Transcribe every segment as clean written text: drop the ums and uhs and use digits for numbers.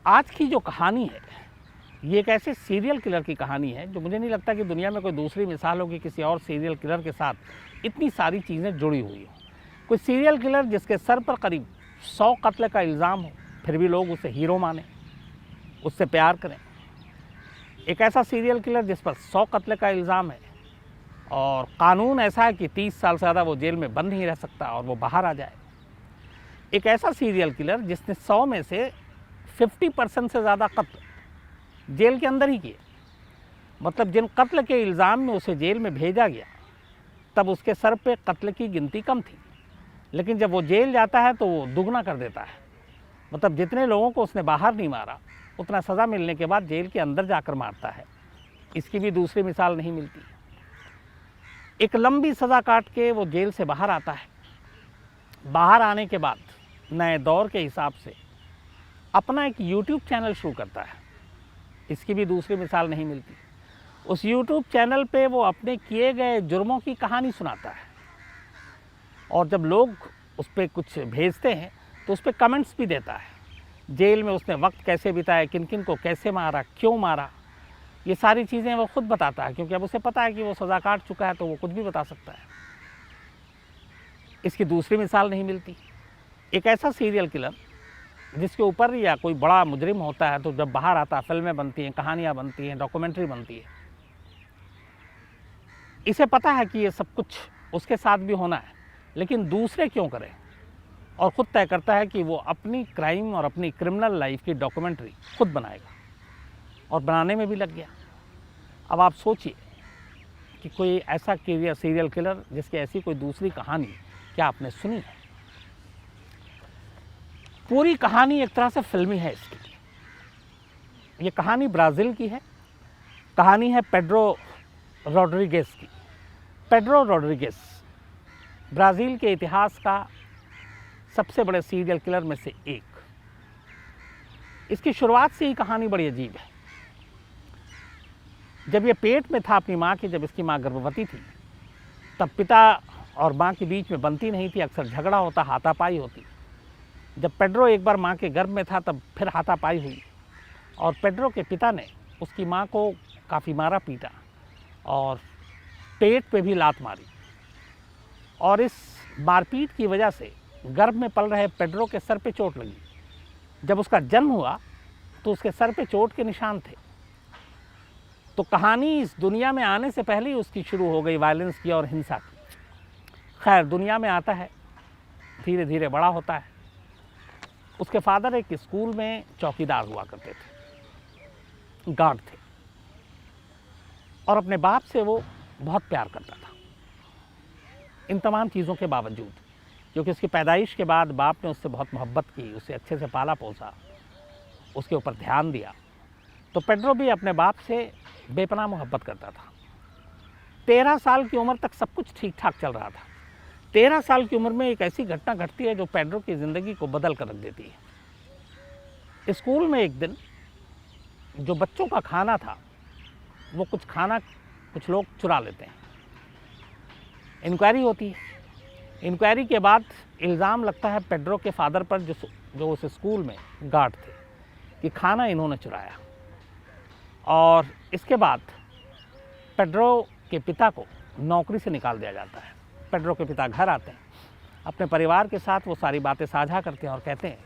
आज की जो कहानी है ये एक ऐसे सीरियल किलर की कहानी है जो मुझे नहीं लगता कि दुनिया में कोई दूसरी मिसाल होगी किसी और सीरियल किलर के साथ इतनी सारी चीज़ें जुड़ी हुई हो। कोई सीरियल किलर जिसके सर पर करीब 100 कत्ल का इल्ज़ाम हो, फिर भी लोग उसे हीरो माने, उससे प्यार करें। एक ऐसा सीरियल किलर जिस पर 100 कत्ल का इल्ज़ाम है और कानून ऐसा है कि 30 साल से ज़्यादा वो जेल में बंद नहीं रह सकता और वो बाहर आ जाए। एक ऐसा सीरियल किलर जिसने 100 में से 50% से ज़्यादा कत्ल जेल के अंदर ही किए। मतलब जिन कत्ल के इल्ज़ाम में उसे जेल में भेजा गया तब उसके सर पे कत्ल की गिनती कम थी, लेकिन जब वो जेल जाता है तो वो दुगना कर देता है। मतलब जितने लोगों को उसने बाहर नहीं मारा उतना सज़ा मिलने के बाद जेल के अंदर जाकर मारता है। इसकी भी दूसरी मिसाल नहीं मिलती। एक लंबी सज़ा काट के वो जेल से बाहर आता है। बाहर आने के बाद नए दौर के हिसाब से अपना एक यूट्यूब चैनल शुरू करता है। इसकी भी दूसरी मिसाल नहीं मिलती। उस यूट्यूब चैनल पे वो अपने किए गए जुर्मों की कहानी सुनाता है और जब लोग उस पर कुछ भेजते हैं तो उस पर कमेंट्स भी देता है। जेल में उसने वक्त कैसे बिताया, किन किन को कैसे मारा, क्यों मारा, ये सारी चीज़ें वो खुद बताता है, क्योंकि अब उसे पता है कि वो सज़ा काट चुका है तो वो कुछ भी बता सकता है। इसकी दूसरी मिसाल नहीं मिलती। एक ऐसा सीरियल किलर जिसके ऊपर या कोई बड़ा मुजरिम होता है तो जब बाहर आता है फिल्में बनती हैं, कहानियाँ बनती हैं, डॉक्यूमेंट्री बनती है। इसे पता है कि ये सब कुछ उसके साथ भी होना है, लेकिन दूसरे क्यों करें, और ख़ुद तय करता है कि वो अपनी क्राइम और अपनी क्रिमिनल लाइफ की डॉक्यूमेंट्री खुद बनाएगा और बनाने में भी लग गया। अब आप सोचिए कि कोई ऐसा सीरियल किलर जिसकी ऐसी कोई दूसरी कहानी क्या आपने सुनी है? पूरी कहानी एक तरह से फिल्मी है इसकी। ये कहानी ब्राज़ील की है। कहानी है पेड्रो रोड्रिगेज़ की। पेड्रो रोड्रिगेज़ ब्राज़ील के इतिहास का सबसे बड़े सीरियल किलर में से एक। इसकी शुरुआत से ही कहानी बड़ी अजीब है। जब ये पेट में था अपनी माँ के, जब इसकी माँ गर्भवती थी, तब पिता और माँ के बीच में बनती नहीं थी, अक्सर झगड़ा होता, हाथापाई होती। जब पेड्रो एक बार माँ के गर्भ में था तब फिर हाथापाई हुई और पेड्रो के पिता ने उसकी माँ को काफ़ी मारा पीटा और पेट पे भी लात मारी, और इस मारपीट की वजह से गर्भ में पल रहे पेड्रो के सर पे चोट लगी। जब उसका जन्म हुआ तो उसके सर पे चोट के निशान थे। तो कहानी इस दुनिया में आने से पहले ही उसकी शुरू हो गई वायलेंस की और हिंसा की। खैर, दुनिया में आता है, धीरे धीरे बड़ा होता है। उसके फादर एक स्कूल में चौकीदार हुआ करते थे, गार्ड थे, और अपने बाप से वो बहुत प्यार करता था। इन तमाम चीज़ों के बावजूद, क्योंकि उसकी पैदाइश के बाद बाप ने उससे बहुत मोहब्बत की, उसे अच्छे से पाला पोसा, उसके ऊपर ध्यान दिया, तो पेड्रो भी अपने बाप से बेपनाह मोहब्बत करता था। 13 साल की उम्र तक सब कुछ ठीक ठाक चल रहा था। 13 साल की उम्र में एक ऐसी घटना घटती है जो पेड्रो की ज़िंदगी को बदल कर रख देती है। स्कूल में एक दिन जो बच्चों का खाना था, वो कुछ लोग चुरा लेते हैं। इंक्वायरी होती है। इंक्वायरी के बाद इल्ज़ाम लगता है पेड्रो के फादर पर, जो उस स्कूल में गार्ड थे, कि खाना इन्होंने चुराया। और इसके बाद पेड्रो के पिता को नौकरी से निकाल दिया जाता है। पेड्रो के पिता घर आते हैं, अपने परिवार के साथ वो सारी बातें साझा करते हैं और कहते हैं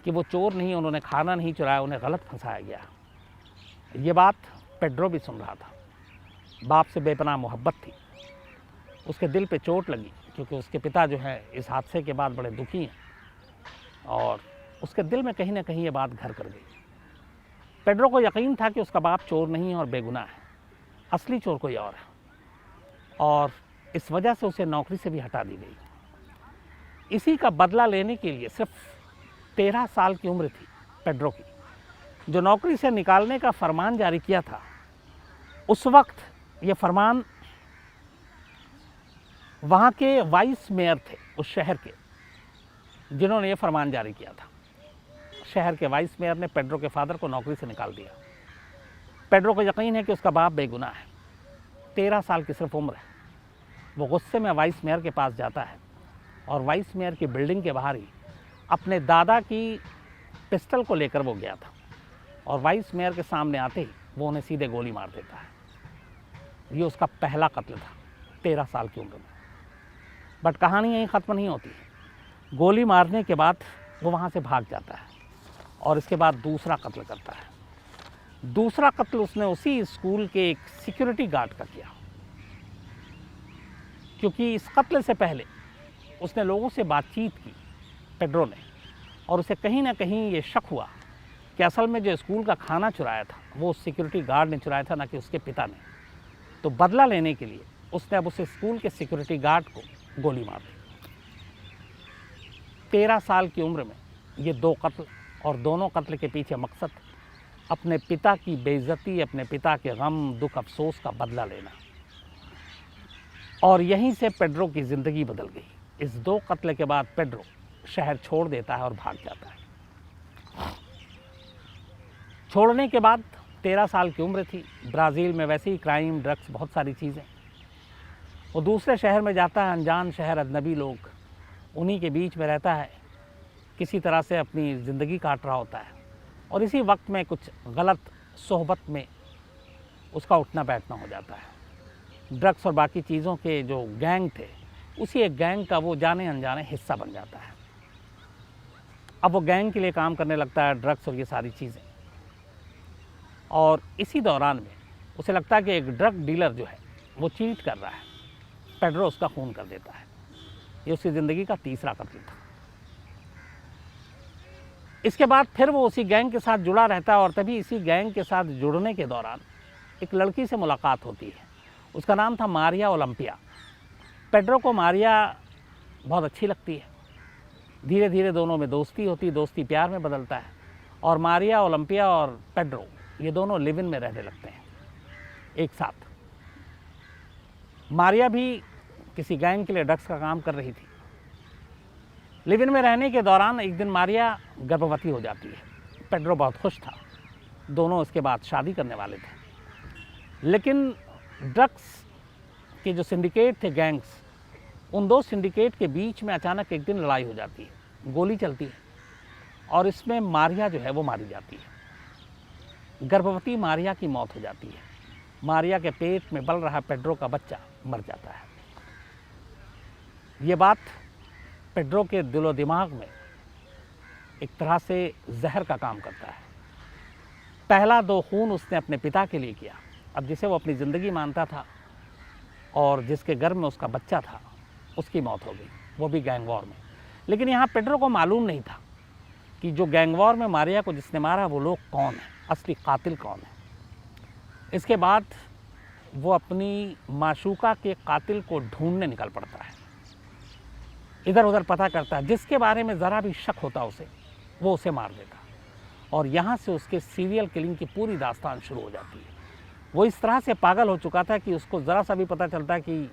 कि वो चोर नहीं, उन्होंने खाना नहीं चुराया, उन्हें गलत फंसाया गया। ये बात पेड्रो भी सुन रहा था। बाप से बेपनाह मोहब्बत थी। उसके दिल पे चोट लगी, क्योंकि उसके पिता जो है इस हादसे के बाद बड़े दुखी हैं, और उसके दिल में कहीं ना कहीं ये बात घर कर गई। पेड्रो को यकीन था कि उसका बाप चोर नहीं है और बेगुनाह है, असली चोर कोई और है, और इस वजह से उसे नौकरी से भी हटा दी गई। इसी का बदला लेने के लिए सिर्फ 13 साल की उम्र थी पेड्रो की, जो नौकरी से निकालने का फरमान जारी किया था। उस वक्त ये फरमान वहाँ के वाइस मेयर थे उस शहर के, जिन्होंने ये फरमान जारी किया था। शहर के वाइस मेयर ने पेड्रो के फादर को नौकरी से निकाल दिया। पेड्रो को यकीन है कि उसका बाप बेगुनाह है। 13 साल की सिर्फ उम्र है। वो गुस्से में वाइस मेयर के पास जाता है और वाइस मेयर की बिल्डिंग के बाहर ही अपने दादा की पिस्टल को लेकर वो गया था और वाइस मेयर के सामने आते ही वो उन्हें सीधे गोली मार देता है। ये उसका पहला कत्ल था 13 साल की उम्र में। बट कहानी यहीं ख़त्म नहीं होती। गोली मारने के बाद वो वहाँ से भाग जाता है और इसके बाद दूसरा कत्ल करता है। दूसरा कत्ल उसने उसी स्कूल के एक सिक्योरिटी गार्ड का किया, क्योंकि इस कत्ल से पहले उसने लोगों से बातचीत की पेड्रो ने, और उसे कहीं ना कहीं ये शक हुआ कि असल में जो स्कूल का खाना चुराया था वो सिक्योरिटी गार्ड ने चुराया था, ना कि उसके पिता ने। तो बदला लेने के लिए उसने अब उस स्कूल के सिक्योरिटी गार्ड को गोली मार दी। 13 साल की उम्र में ये 2 कत्ल, और दोनों कत्ल के पीछे मकसद अपने पिता की बेइज्जती, अपने पिता के गम, दुख, अफसोस का बदला लेना। और यहीं से पेड्रो की ज़िंदगी बदल गई। इस 2 कत्ल के बाद पेड्रो शहर छोड़ देता है और भाग जाता है। छोड़ने के बाद 13 साल की उम्र थी। ब्राज़ील में वैसे ही क्राइम, ड्रग्स, बहुत सारी चीज़ें। वो दूसरे शहर में जाता है, अनजान शहर, अजनबी लोग, उन्हीं के बीच में रहता है, किसी तरह से अपनी ज़िंदगी काट रहा होता है। और इसी वक्त में कुछ गलत सोहबत में उसका उठना बैठना हो जाता है। ड्रग्स और बाकी चीज़ों के जो गैंग थे, उसी एक गैंग का वो जाने अनजाने हिस्सा बन जाता है। अब वो गैंग के लिए काम करने लगता है, ड्रग्स और ये सारी चीज़ें। और इसी दौरान में उसे लगता है कि एक ड्रग डीलर जो है वो चीट कर रहा है। पेड्रो उसका खून कर देता है। ये उसकी ज़िंदगी का तीसरा कत्ल था। इसके बाद फिर वो उसी गैंग के साथ जुड़ा रहता है, और तभी इसी गैंग के साथ जुड़ने के दौरान एक लड़की से मुलाकात होती है। उसका नाम था मारिया ओलंपिया। पेड्रो को मारिया बहुत अच्छी लगती है। धीरे धीरे दोनों में दोस्ती होती, दोस्ती प्यार में बदलता है, और मारिया ओलंपिया और पेड्रो ये दोनों लिव इन में रहने लगते हैं एक साथ। मारिया भी किसी गैंग के लिए ड्रग्स का काम कर रही थी। लिव इन में रहने के दौरान एक दिन मारिया गर्भवती हो जाती है। पेड्रो बहुत खुश था, दोनों इसके बाद शादी करने वाले थे। लेकिन ड्रग्स के जो सिंडिकेट थे, गैंग्स, उन 2 सिंडिकेट के बीच में अचानक एक दिन लड़ाई हो जाती है, गोली चलती है, और इसमें मारिया जो है वो मारी जाती है। गर्भवती मारिया की मौत हो जाती है। मारिया के पेट में पल रहा पेड्रो का बच्चा मर जाता है। ये बात पेड्रो के दिलो दिमाग में एक तरह से जहर का काम करता है। पहला 2 खून उसने अपने पिता के लिए किया, अब जिसे वो अपनी ज़िंदगी मानता था और जिसके गर्भ में उसका बच्चा था, उसकी मौत हो गई, वो भी गैंग वॉर में। लेकिन यहाँ पेड्रो को मालूम नहीं था कि जो गैंग वॉर में मारिया को जिसने मारा वो लोग कौन है, असली कातिल कौन है। इसके बाद वो अपनी माशूका के कातिल को ढूंढने निकल पड़ता है, इधर उधर पता करता है। जिसके बारे में ज़रा भी शक होता उसे, वो उसे मार देता। और यहाँ से उसके सीरियल किलिंग की पूरी दास्तान शुरू हो जाती है। वो इस तरह से पागल हो चुका था कि उसको ज़रा सा भी पता चलता कि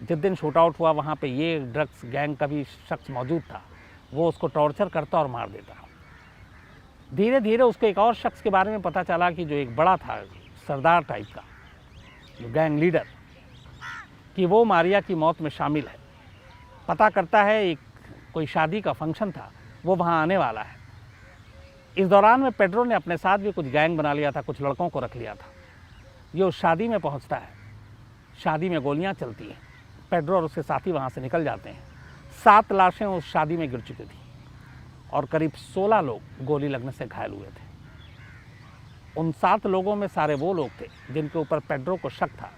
जिस दिन शूट आउट हुआ वहाँ पे ये ड्रग्स गैंग का भी शख्स मौजूद था, वो उसको टॉर्चर करता और मार देता। धीरे धीरे उसको एक और शख्स के बारे में पता चला कि जो एक बड़ा था, सरदार टाइप का, जो गैंग लीडर, कि वो मारिया की मौत में शामिल है। पता करता है एक कोई शादी का फंक्शन था, वो वहाँ आने वाला है। इस दौरान में पेड्रो ने अपने साथ भी कुछ गैंग बना लिया था, कुछ लड़कों को रख लिया था। ये उस शादी में पहुँचता है। शादी में गोलियाँ चलती हैं। पेड्रो और उसके साथी वहाँ से निकल जाते हैं। 7 लाशें उस शादी में गिर चुकी थी और करीब 16 लोग गोली लगने से घायल हुए थे। उन 7 लोगों में सारे वो लोग थे जिनके ऊपर पेड्रो को शक था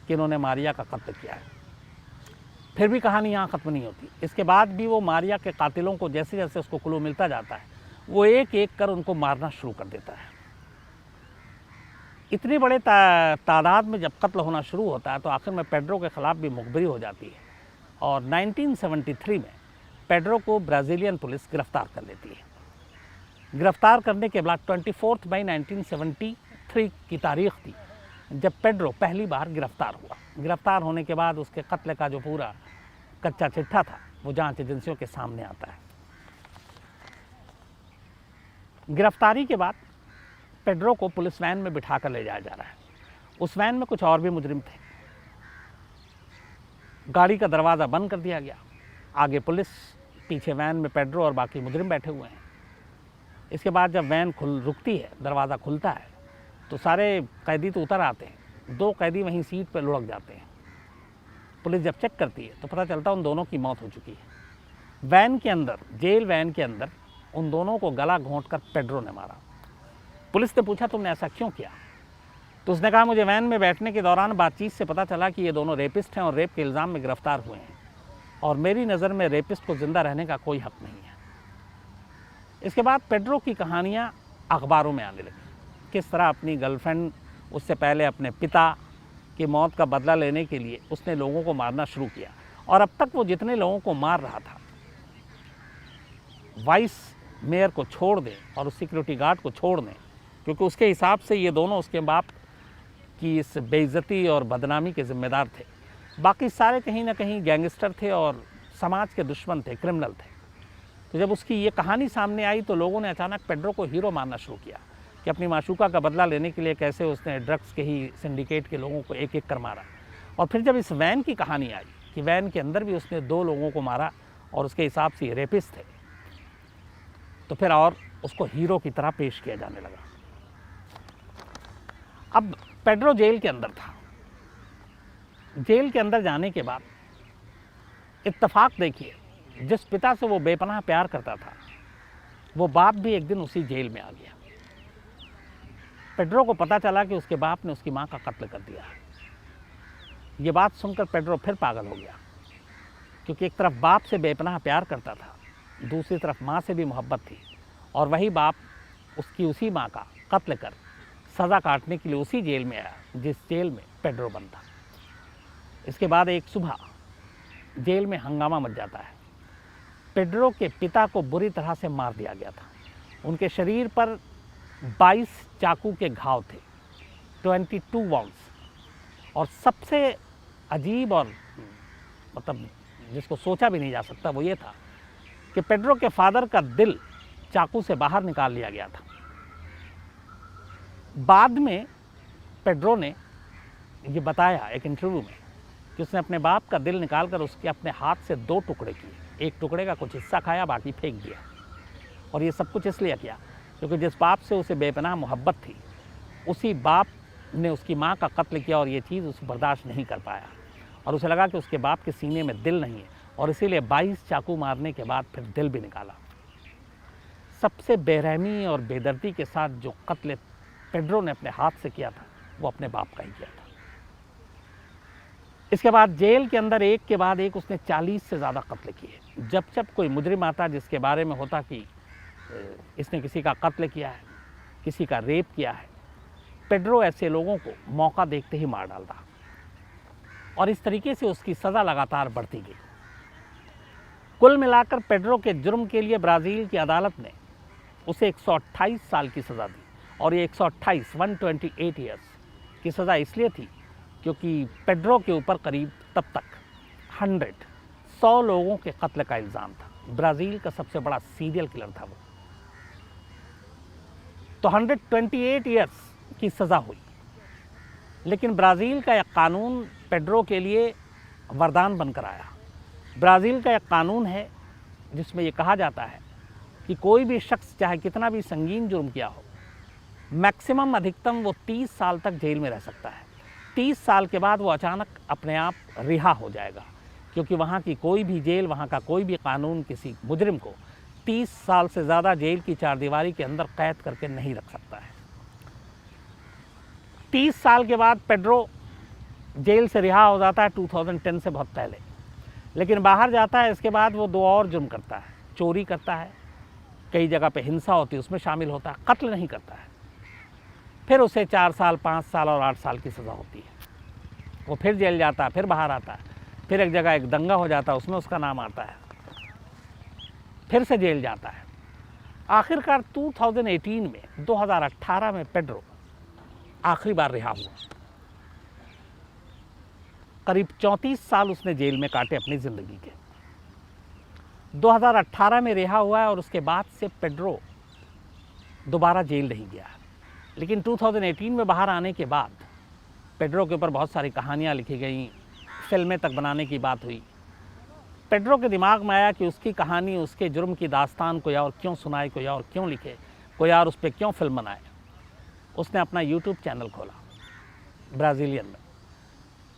कि इन्होंने मारिया का कत्ल किया है। फिर भी कहानी यहाँ ख़त्म नहीं होती। इसके बाद भी वो मारिया के कातिलों को जैसे जैसे उसको क्लू मिलता जाता है, वो एक एक कर उनको मारना शुरू कर देता है। इतनी बड़े तादाद में जब कत्ल होना शुरू होता है तो आखिर में पेड्रो के ख़िलाफ़ भी मुखबिरी हो जाती है, और 1973 में पेड्रो को ब्राज़ीलियन पुलिस गिरफ़्तार कर लेती है। गिरफ़्तार करने के बाद 24 मई 1973 की तारीख़ थी जब पेड्रो पहली बार गिरफ़्तार हुआ। गिरफ़्तार होने के बाद उसके कत्ल का जो पूरा कच्चा चिट्ठा था वो जांच एजेंसियों के सामने आता है। गिरफ़्तारी के बाद पेड्रो को पुलिस वैन में बिठा कर ले जाया जा रहा है। उस वैन में कुछ और भी मुजरिम थे। गाड़ी का दरवाज़ा बंद कर दिया गया। आगे पुलिस, पीछे वैन में पेड्रो और बाकी मुजरिम बैठे हुए हैं। इसके बाद जब वैन रुकती है, दरवाज़ा खुलता है तो सारे कैदी तो उतर आते हैं, 2 कैदी वहीं सीट पर लुढ़क जाते हैं। पुलिस जब चेक करती है तो पता चलता है उन दोनों की मौत हो चुकी है। वैन के अंदर, जेल वैन के अंदर उन दोनों को गला घोंटकर पेड्रो ने मारा। पुलिस ने पूछा तुमने ऐसा क्यों किया? तो उसने कहा मुझे वैन में बैठने के दौरान बातचीत से पता चला कि ये दोनों रेपिस्ट हैं और रेप के इल्ज़ाम में गिरफ्तार हुए हैं, और मेरी नज़र में रेपिस्ट को ज़िंदा रहने का कोई हक नहीं है। इसके बाद पेड्रो की कहानियाँ अखबारों में आने लगी, किस तरह अपनी गर्लफ्रेंड, उससे पहले अपने पिता की मौत का बदला लेने के लिए उसने लोगों को मारना शुरू किया, और अब तक वो जितने लोगों को मार रहा था, वाइस मेयर को छोड़ दें और उस सिक्योरिटी गार्ड को छोड़ दें, क्योंकि उसके हिसाब से ये दोनों उसके बाप की इस बेइज्जती और बदनामी के ज़िम्मेदार थे। बाकी सारे कहीं ना कहीं गैंगस्टर थे और समाज के दुश्मन थे, क्रिमिनल थे। तो जब उसकी ये कहानी सामने आई तो लोगों ने अचानक पेड्रो को हीरो मानना शुरू किया कि अपनी माशूका का बदला लेने के लिए कैसे उसने ड्रग्स के ही सिंडिकेट के लोगों को एक एक कर मारा। और फिर जब इस वैन की कहानी आई कि वैन के अंदर भी उसने 2 लोगों को मारा और उसके हिसाब से ये रेपिस्ट थे, तो फिर और उसको हीरो की तरह पेश किया जाने लगा। अब पेड्रो जेल के अंदर था। जेल के अंदर जाने के बाद इत्तेफाक देखिए, जिस पिता से वो बेपनाह प्यार करता था, वो बाप भी एक दिन उसी जेल में आ गया। पेड्रो को पता चला कि उसके बाप ने उसकी माँ का कत्ल कर दिया। ये बात सुनकर पेड्रो फिर पागल हो गया, क्योंकि एक तरफ बाप से बेपनाह प्यार करता था, दूसरी तरफ माँ से भी मोहब्बत थी, और वही बाप उसकी उसी माँ का कत्ल कर सज़ा काटने के लिए उसी जेल में आया जिस जेल में पेड्रो बंद था। इसके बाद एक सुबह जेल में हंगामा मच जाता है। पेड्रो के पिता को बुरी तरह से मार दिया गया था। उनके शरीर पर 22 चाकू के घाव थे, 22 वाउंड्स। और सबसे अजीब और मतलब जिसको सोचा भी नहीं जा सकता वो ये था कि पेड्रो के फादर का दिल चाकू से बाहर निकाल लिया गया था। बाद में पेड्रो ने ये बताया एक इंटरव्यू में कि उसने अपने बाप का दिल निकालकर उसके अपने हाथ से 2 टुकड़े किए। एक टुकड़े का कुछ हिस्सा खाया, बाकी फेंक दिया। और ये सब कुछ इसलिए किया क्योंकि जिस बाप से उसे बेपनाह मोहब्बत थी, उसी बाप ने उसकी माँ का कत्ल किया और ये चीज़ उसे बर्दाश्त नहीं कर पाया। और उसे लगा कि उसके बाप के सीने में दिल नहीं है, और इसीलिए 22 चाकू मारने के बाद फिर दिल भी निकाला। सबसे बेरहमी और बेदर्दी के साथ जो कत्ल पेड्रो ने अपने हाथ से किया था, वो अपने बाप का ही किया था। इसके बाद जेल के अंदर एक के बाद एक उसने 40 से ज़्यादा कत्ल किए। जब जब कोई मुजरिम आता जिसके बारे में होता कि इसने किसी का कत्ल किया है, किसी का रेप किया है, पेड्रो ऐसे लोगों को मौका देखते ही मार डालता, और इस तरीके से उसकी सज़ा लगातार बढ़ती गई। कुल मिलाकर पेड्रो के जुर्म के लिए ब्राज़ील की अदालत ने उसे 128 साल की सज़ा दी, और ये 128 ईयर्स की सज़ा इसलिए थी क्योंकि पेड्रो के ऊपर करीब तब तक 100 लोगों के कत्ल का इल्ज़ाम था। ब्राज़ील का सबसे बड़ा सीरियल किलर था वो। तो 128 ईयर्स की सज़ा हुई, लेकिन ब्राज़ील का एक कानून पेड्रो के लिए वरदान बनकर आया। ब्राज़ील का एक कानून है जिसमें ये कहा जाता है कि कोई भी शख्स चाहे कितना भी संगीन जुर्म किया हो, मैक्सिमम अधिकतम वो 30 साल तक जेल में रह सकता है। 30 साल के बाद वो अचानक अपने आप रिहा हो जाएगा, क्योंकि वहाँ की कोई भी जेल, वहाँ का कोई भी कानून किसी मुजरिम को 30 साल से ज़्यादा जेल की चारदीवारी के अंदर कैद करके नहीं रख सकता है। 30 साल के बाद पेड्रो जेल से रिहा हो जाता है 2010 से बहुत पहले, लेकिन बाहर जाता है। इसके बाद वो 2 और जुर्म करता है, चोरी करता है, कई जगह पे हिंसा होती है उसमें शामिल होता है, कत्ल नहीं करता है। फिर उसे 4 साल, 5 साल और 8 साल की सज़ा होती है। वो फिर जेल जाता है, फिर बाहर आता है, फिर एक जगह एक दंगा हो जाता है, उसमें उसका नाम आता है, फिर से जेल जाता है। आखिरकार 2018 में पेड्रो आखिरी बार रिहा हुआ। करीब 34 साल उसने जेल में काटे अपनी ज़िंदगी के। 2018 में रिहा हुआ है और उसके बाद से पेड्रो दोबारा जेल नहीं गया। लेकिन 2018 में बाहर आने के बाद पेड्रो के ऊपर बहुत सारी कहानियाँ लिखी गई, फिल्में तक बनाने की बात हुई। पेड्रो के दिमाग में आया कि उसकी कहानी, उसके जुर्म की दास्तान कोई और क्यों सुनाए, कोई और क्यों लिखे, कोई और उस पर क्यों फिल्म बनाए। उसने अपना यूट्यूब चैनल खोला ब्राज़ीलियन में,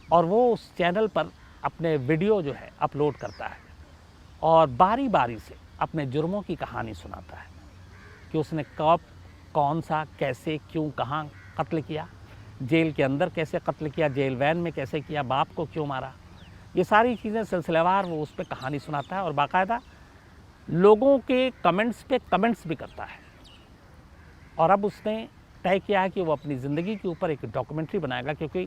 और वो उस चैनल पर अपने वीडियो जो है अपलोड करता है और बारी बारी से अपने जुर्मों की कहानी सुनाता है कि उसने कब, कौन सा, कैसे, क्यों, कहाँ कत्ल किया, जेल के अंदर कैसे कत्ल किया, जेल वैन में कैसे किया, बाप को क्यों मारा। ये सारी चीज़ें सिलसिलेवार वो उस पर कहानी सुनाता है और बाकायदा लोगों के कमेंट्स पे कमेंट्स भी करता है। और अब उसने तय किया है कि वो अपनी ज़िंदगी के ऊपर एक डॉक्यूमेंट्री बनाएगा, क्योंकि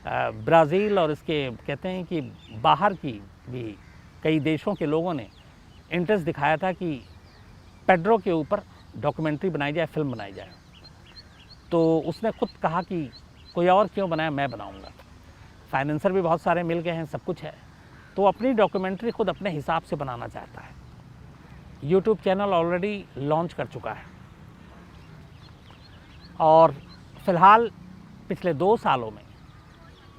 ब्राज़ील और इसके कहते हैं कि बाहर की भी कई देशों के लोगों ने इंटरेस्ट दिखाया था कि पेड्रो के ऊपर डॉक्यूमेंट्री बनाई जाए, फिल्म बनाई जाए। तो उसने खुद कहा कि कोई और क्यों बनाए, मैं बनाऊंगा। फाइनेंसर भी बहुत सारे मिल गए हैं, सब कुछ है, तो अपनी डॉक्यूमेंट्री खुद अपने हिसाब से बनाना चाहता है। यूट्यूब चैनल ऑलरेडी लॉन्च कर चुका है और फ़िलहाल पिछले 2 सालों में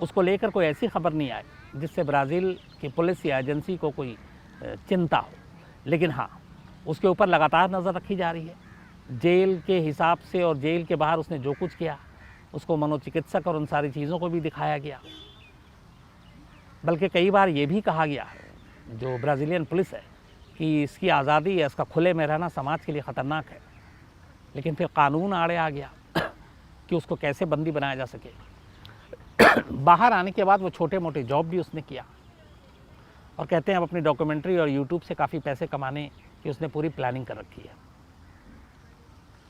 उसको लेकर कोई ऐसी खबर नहीं आई जिससे ब्राज़ील की पुलिस या एजेंसी को कोई चिंता हो। लेकिन हाँ, उसके ऊपर लगातार नज़र रखी जा रही है। जेल के हिसाब से और जेल के बाहर उसने जो कुछ किया, उसको मनोचिकित्सक और उन सारी चीज़ों को भी दिखाया गया। बल्कि कई बार ये भी कहा गया जो ब्राज़ीलियन पुलिस है कि इसकी आज़ादी या इसका खुले में रहना समाज के लिए ख़तरनाक है। लेकिन फिर कानून आड़े आ गया कि उसको कैसे बंदी बनाया जा सके। बाहर आने के बाद वो छोटे मोटे जॉब भी उसने किया और कहते हैं अब अपनी डॉक्यूमेंट्री और यूट्यूब से काफ़ी पैसे कमाने की उसने पूरी प्लानिंग कर रखी है।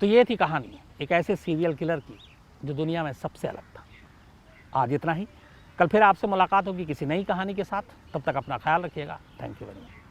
तो ये थी कहानी एक ऐसे सीरियल किलर की जो दुनिया में सबसे अलग था। आज इतना ही, कल फिर आपसे मुलाकात होगी किसी नई कहानी के साथ। तब तक अपना ख्याल रखिएगा। Thank you very much.